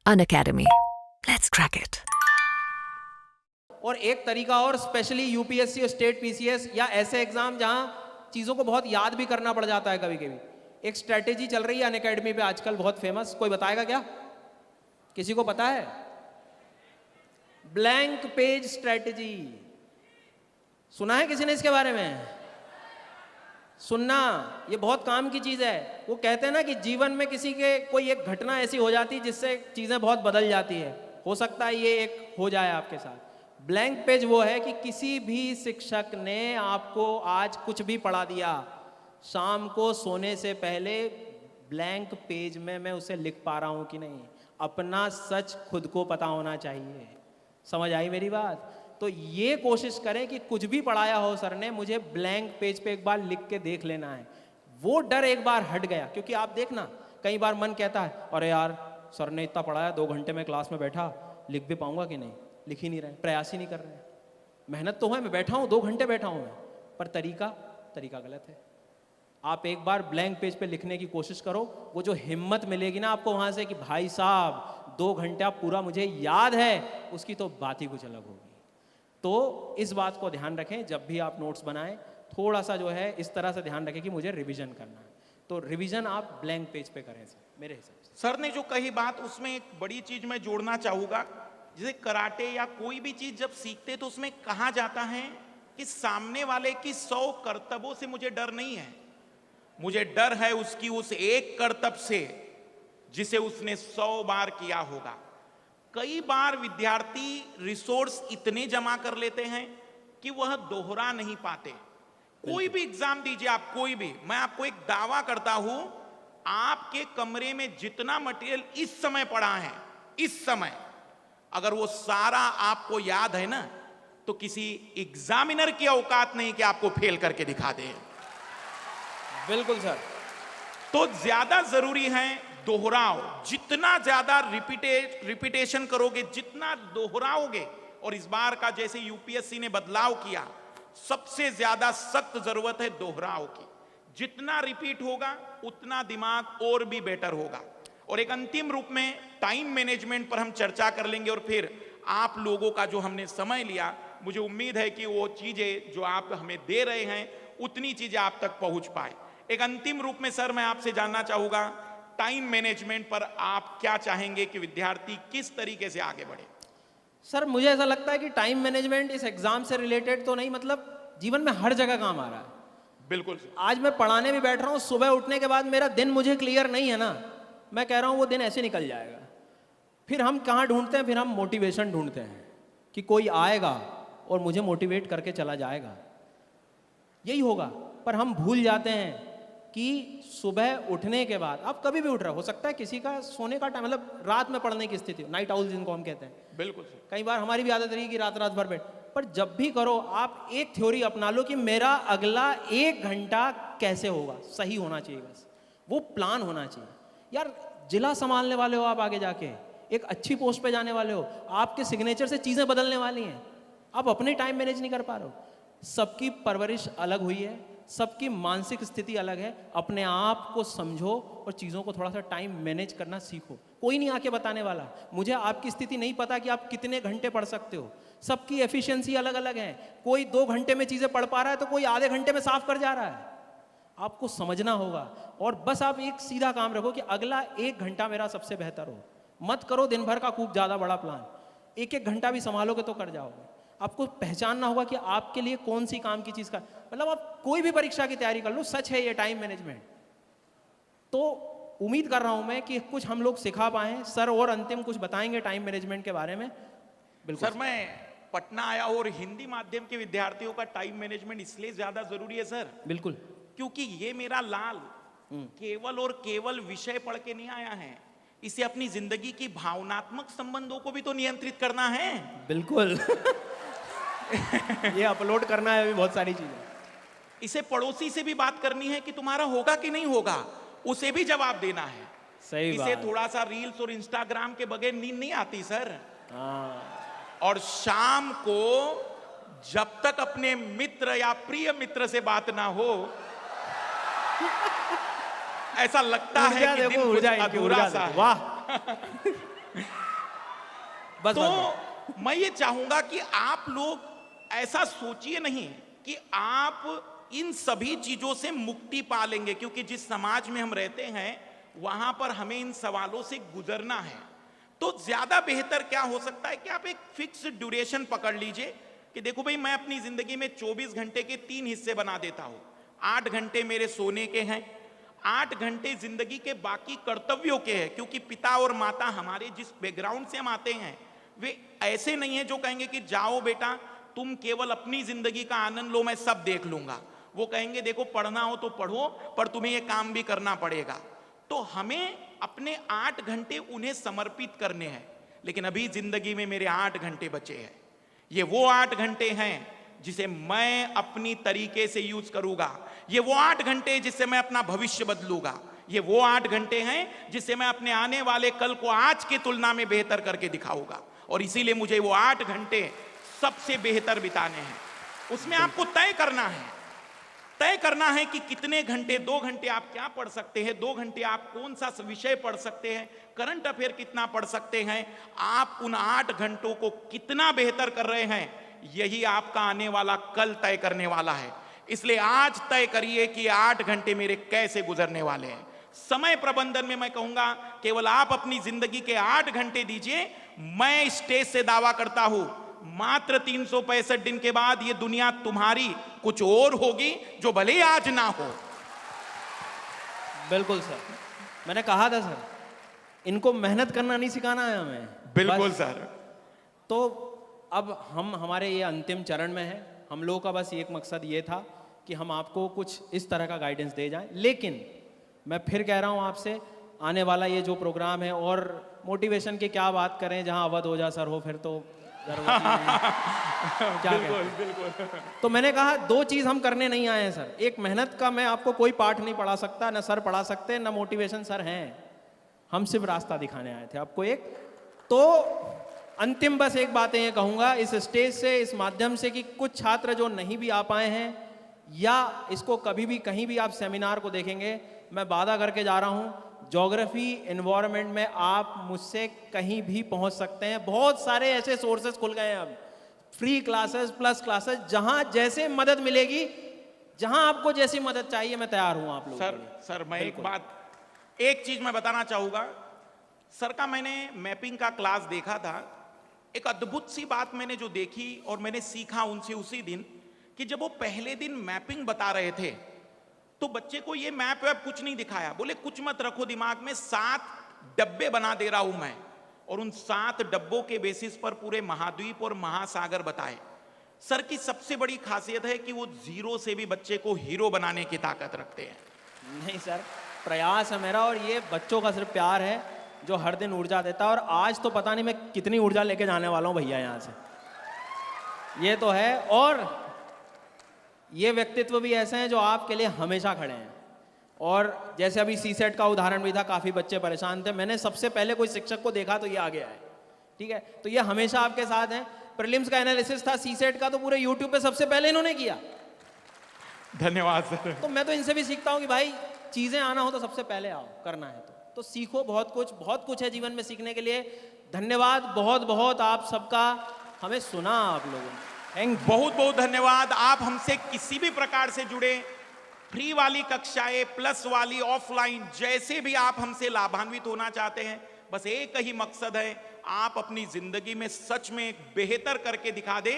Unacademy. Let's crack it. और एक तरीका और स्पेशली यूपीएससी और स्टेट पीसीएस या ऐसे एग्जाम जहां चीज़ों को बहुत याद भी करना पड़ जाता है कभी कभी। एक स्ट्रेटेजी चल रही है अनअकैडमी पे आजकल बहुत फेमस, कोई बताएगा क्या? किसी को पता है? Blank page strategy. सुना है किसी ने इसके बारे में? सुनना, ये बहुत काम की चीज़ है। वो कहते हैं ना कि जीवन में किसी के कोई एक घटना ऐसी हो जाती है जिससे चीज़ें बहुत बदल जाती है। हो सकता है ये एक हो जाए आपके साथ। ब्लैंक पेज वो है कि किसी भी शिक्षक ने आपको आज कुछ भी पढ़ा दिया, शाम को सोने से पहले ब्लैंक पेज में मैं उसे लिख पा रहा हूँ कि नहीं, अपना सच खुद को पता होना चाहिए। समझ आई मेरी बात? तो ये कोशिश करें कि कुछ भी पढ़ाया हो सर ने, मुझे ब्लैंक पेज पे एक बार लिख के देख लेना है। वो डर एक बार हट गया, क्योंकि आप देखना कई बार मन कहता है अरे यार सर ने इतना पढ़ाया, 2 घंटे में क्लास में बैठा, लिख भी पाऊंगा कि नहीं? लिख ही नहीं रहे, प्रयास ही नहीं कर रहे हैं। मेहनत तो है, मैं बैठा हूँ 2 घंटे बैठा हूँ मैं, पर तरीका गलत है। आप एक बार ब्लैंक पेज पे लिखने की कोशिश करो, वो जो हिम्मत मिलेगी ना आपको वहां से कि भाई साहब 2 घंटा पूरा मुझे याद है, उसकी तो बात ही कुछ अलग होगी। तो इस बात को ध्यान रखें, जब भी आप नोट्स बनाएं थोड़ा सा जो है इस तरह से ध्यान रखें कि मुझे रिवीजन करना है। तो रिवीजन आप ब्लैंक पेज पे करें सर, मेरे हिसाब से। सर ने जो कही बात, उसमें एक बड़ी चीज मैं जोड़ना चाहूंगा। जैसे कराटे या कोई भी चीज जब सीखते तो उसमें कहा जाता है कि सामने वाले की 100 करतबों से मुझे डर नहीं है, मुझे डर है उसकी उस एक करतब से जिसे उसने 100 बार किया होगा। कई बार विद्यार्थी रिसोर्स इतने जमा कर लेते हैं कि वह दोहरा नहीं पाते। कोई भी एग्जाम दीजिए आप, कोई भी, मैं आपको एक दावा करता हूं, आपके कमरे में जितना मटेरियल इस समय पड़ा है, इस समय अगर वो सारा आपको याद है ना, तो किसी एग्जामिनर की औकात नहीं कि आपको फेल करके दिखा दे। बिल्कुल सर। तो ज्यादा जरूरी है दोहराओ। जितना ज्यादा रिपीटेशन करोगे, जितना दोहराओगे, और इस बार का जैसे यूपीएससी ने बदलाव किया, सबसे ज्यादा सख्त जरूरत है दोहराव की। जितना रिपीट होगा उतना दिमाग और भी बेटर होगा। और एक अंतिम रूप में टाइम मैनेजमेंट पर हम चर्चा कर लेंगे, और फिर आप लोगों का जो हमने समय लिया, मुझे उम्मीद है कि वो चीजें जो आप हमें दे रहे हैं उतनी चीजें आप तक पहुंच पाए। एक अंतिम रूप में सर मैं आपसे जानना चाहूंगा, टाइम मैनेजमेंट पर आप क्या चाहेंगे कि विद्यार्थी किस तरीके से आगे बढ़े? सर मुझे ऐसा लगता है कि टाइम मैनेजमेंट इस एग्जाम से रिलेटेड तो नहीं, मतलब जीवन में हर जगह काम आ रहा है। बिल्कुल सर। आज मैं पढ़ाने भी बैठ रहा हूँ, सुबह उठने के बाद मेरा दिन मुझे क्लियर नहीं है ना, मैं कह रहा हूँ वो दिन ऐसे निकल जाएगा। फिर हम कहाँ ढूंढते हैं? फिर हम मोटिवेशन ढूंढते हैं कि कोई आएगा और मुझे मोटिवेट करके चला जाएगा, यही होगा। पर हम भूल जाते हैं कि सुबह उठने के बाद, आप कभी भी उठ रहे हो सकता है किसी का सोने का टाइम, मतलब रात में पढ़ने की स्थिति, नाइट आउल जिनको हम कहते हैं। बिल्कुल सर। कई बार हमारी भी आदत रही कि रात रात भर बैठ, पर जब भी करो आप एक थ्योरी अपना लो कि मेरा अगला 1 घंटा कैसे होगा, सही होना चाहिए, बस वो प्लान होना चाहिए। यार जिला संभालने वाले हो आप, आगे जाके एक अच्छी पोस्ट पे जाने वाले हो, आपके सिग्नेचर से चीज़ें बदलने वाली हैं, आप अपने टाइम मैनेज नहीं कर पा रहे हो। सबकी परवरिश अलग हुई है, सबकी मानसिक स्थिति अलग है। अपने आप को समझो और चीज़ों को थोड़ा सा टाइम मैनेज करना सीखो। कोई नहीं आके बताने वाला, मुझे आपकी स्थिति नहीं पता कि आप कितने घंटे पढ़ सकते हो, सबकी एफिशिएंसी अलग अलग है। कोई 2 घंटे में चीज़ें पढ़ पा रहा है तो कोई आधे घंटे में साफ कर जा रहा है। आपको समझना होगा, और बस आप एक सीधा काम रखो कि अगला 1 घंटा मेरा सबसे बेहतर हो। मत करो दिन भर का खूब ज़्यादा बड़ा प्लान, 1-1 घंटा भी संभालोगे तो कर जाओगे। आपको पहचानना होगा कि आपके लिए कौन सी काम की चीज़ का, मतलब आप कोई भी परीक्षा की तैयारी कर लो, सच है ये टाइम मैनेजमेंट। तो उम्मीद कर रहा हूं मैं कि कुछ हम लोग सिखा पाए सर, और अंतिम कुछ बताएंगे टाइम मैनेजमेंट के बारे में। बिल्कुल सर, मैं पटना आया और हिंदी माध्यम के विद्यार्थियों का टाइम मैनेजमेंट इसलिए ज्यादा जरूरी है सर, बिल्कुल, क्योंकि ये मेरा लाल केवल और केवल विषय पढ़ के नहीं आया है, इसे अपनी जिंदगी की भावनात्मक संबंधों को भी तो नियंत्रित करना है। बिल्कुल ये अपलोड करना है, अभी बहुत सारी चीजें। इसे पड़ोसी से भी बात करनी है कि तुम्हारा होगा कि नहीं होगा, उसे भी जवाब देना है। सही इसे बात। थोड़ा सा रील्स और इंस्टाग्राम के बगैर नींद नहीं आती सर। हाँ। और शाम को जब तक अपने मित्र या प्रिय मित्र से बात ना हो, ऐसा लगता है कि दिन कुछ अधूरा सा है। वाह बस तो मैं ये चाहूंगा कि आप लोग ऐसा सोचिए नहीं कि आप इन सभी चीजों से मुक्ति पा लेंगे, क्योंकि जिस समाज में हम रहते हैं वहां पर हमें इन सवालों से गुजरना है। तो ज्यादा बेहतर क्या हो सकता है कि आप एक फिक्स ड्यूरेशन पकड़ लीजिए कि देखो भाई, मैं अपनी जिंदगी में 24 घंटे के 3 हिस्से बना देता हूं। 8 घंटे मेरे सोने के हैं, 8 घंटे जिंदगी के बाकी कर्तव्यों के हैं, क्योंकि पिता और माता हमारे जिस बैकग्राउंड से हम आते हैं वे ऐसे नहीं है जो कहेंगे कि जाओ बेटा तुम केवल अपनी जिंदगी का आनंद लो, मैं सब देख लूंगा। वो कहेंगे देखो पढ़ना हो तो पढ़ो, पर तुम्हें ये काम भी करना पड़ेगा। तो हमें अपने 8 घंटे उन्हें समर्पित करने हैं। लेकिन अभी जिंदगी में मेरे 8 घंटे बचे हैं। ये वो 8 घंटे हैं जिसे मैं अपनी तरीके से यूज करूंगा। ये वो 8 घंटे जिससे मैं अपना भविष्य बदलूंगा। ये वो 8 घंटे हैं जिससे मैं अपने आने वाले कल को आज की तुलना में बेहतर करके दिखाऊंगा। और इसीलिए मुझे वो 8 घंटे सबसे बेहतर बिताने हैं। उसमें आपको तय करना है कि कितने घंटे, 2 घंटे आप क्या पढ़ सकते हैं, 2 घंटे आप कौन सा विषय पढ़ सकते हैं, करंट अफेयर कितना पढ़ सकते हैं, आप उन 8 घंटों को कितना बेहतर कर रहे हैं, यही आपका आने वाला कल तय करने वाला है। इसलिए आज तय करिए कि 8 घंटे मेरे कैसे गुजरने वाले हैं। समय प्रबंधन में मैं कहूंगा केवल आप अपनी जिंदगी के 8 घंटे दीजिए। मैं स्टेज से दावा करता हूं मात्र 365 दिन के बाद ये दुनिया तुम्हारी कुछ और होगी, जो भले ही आज ना हो। बिल्कुल सर, मैंने कहा था सर, इनको मेहनत करना नहीं सिखाना है हमें। बिल्कुल बस। सर। तो अब हम हमारे ये अंतिम चरण में हैं। हम लोगों का बस एक मकसद ये था कि हम आपको कुछ इस तरह का गाइडेंस दे जाएं। लेकिन मैं फिर कह रहा हूं आपसे, आने वाला ये जो प्रोग्राम है, और मोटिवेशन की क्या बात करें, जहां अवध ओझा सर हो फिर तो जरूरत ही नहीं। क्या बिल्कुल। तो मैंने कहा 2 चीज हम करने नहीं आए हैं सर। एक, मेहनत का मैं आपको कोई पाठ नहीं पढ़ा सकता, ना सर पढ़ा सकते, ना मोटिवेशन सर हैं। हम सिर्फ रास्ता दिखाने आए थे आपको एक। तो अंतिम बस एक बात ये कहूंगा इस स्टेज से, इस माध्यम से, कि कुछ छात्र जो नहीं भी आ पाए हैं या इसको कभी भी कहीं भी आप सेमिनार को देखेंगे, मैं वादा करके जा रहा हूं ज्योग्राफी एनवायरनमेंट में आप मुझसे कहीं भी पहुंच सकते हैं। बहुत सारे ऐसे सोर्सेस खुल गए हैं अब, फ्री क्लासेस, प्लस क्लासेस, जहां जैसे मदद मिलेगी, जहां आपको जैसी मदद चाहिए, मैं तैयार हूं आप लोगों के लिए। सर मैं एक चीज मैं बताना चाहूंगा। सर का मैंने मैपिंग का क्लास देखा था। एक अद्भुत सी बात मैंने जो देखी और मैंने सीखा उनसे उसी दिन, कि जब वो पहले दिन मैपिंग बता रहे थे तो बच्चे को ये मैप वैप कुछ नहीं दिखाया। बोले कुछ मत रखो दिमाग में, 7 डब्बे बना दे रहा हूं मैं, और उन 7 डब्बों के बेसिस पर पूरे महाद्वीप और महासागर बताए। सर की सबसे बड़ी खासियत है कि वो 0 से भी बच्चे को हीरो बनाने की ताकत रखते हैं। नहीं सर, प्रयास है मेरा, और ये बच्चों का सिर्फ प्यार है जो हर दिन ऊर्जा देता है। और आज तो पता नहीं मैं कितनी ऊर्जा लेके जाने वाला हूं भैया यहां से, ये तो है। और ये व्यक्तित्व भी ऐसे हैं जो आपके लिए हमेशा खड़े हैं। और जैसे अभी सीसेट का उदाहरण भी था, काफ़ी बच्चे परेशान थे, मैंने सबसे पहले कोई शिक्षक को देखा तो ये आ गया है। ठीक है, तो ये हमेशा आपके साथ हैं। प्रीलिम्स का एनालिसिस था सीसेट का, तो पूरे यूट्यूब पे सबसे पहले इन्होंने किया। धन्यवाद सर। तो मैं तो इनसे भी सीखता हूँ कि भाई चीज़ें आना हो तो सबसे पहले आओ, करना है तो सीखो। बहुत कुछ है जीवन में सीखने के लिए। धन्यवाद बहुत बहुत आप सबका, हमें सुना आप लोगों ने। बहुत बहुत धन्यवाद। आप हमसे किसी भी प्रकार से जुड़े, फ्री वाली कक्षाएं, प्लस वाली, ऑफलाइन, जैसे भी आप हमसे लाभान्वित होना चाहते हैं, बस एक ही मकसद है, आप अपनी जिंदगी में सच में बेहतर करके दिखा दे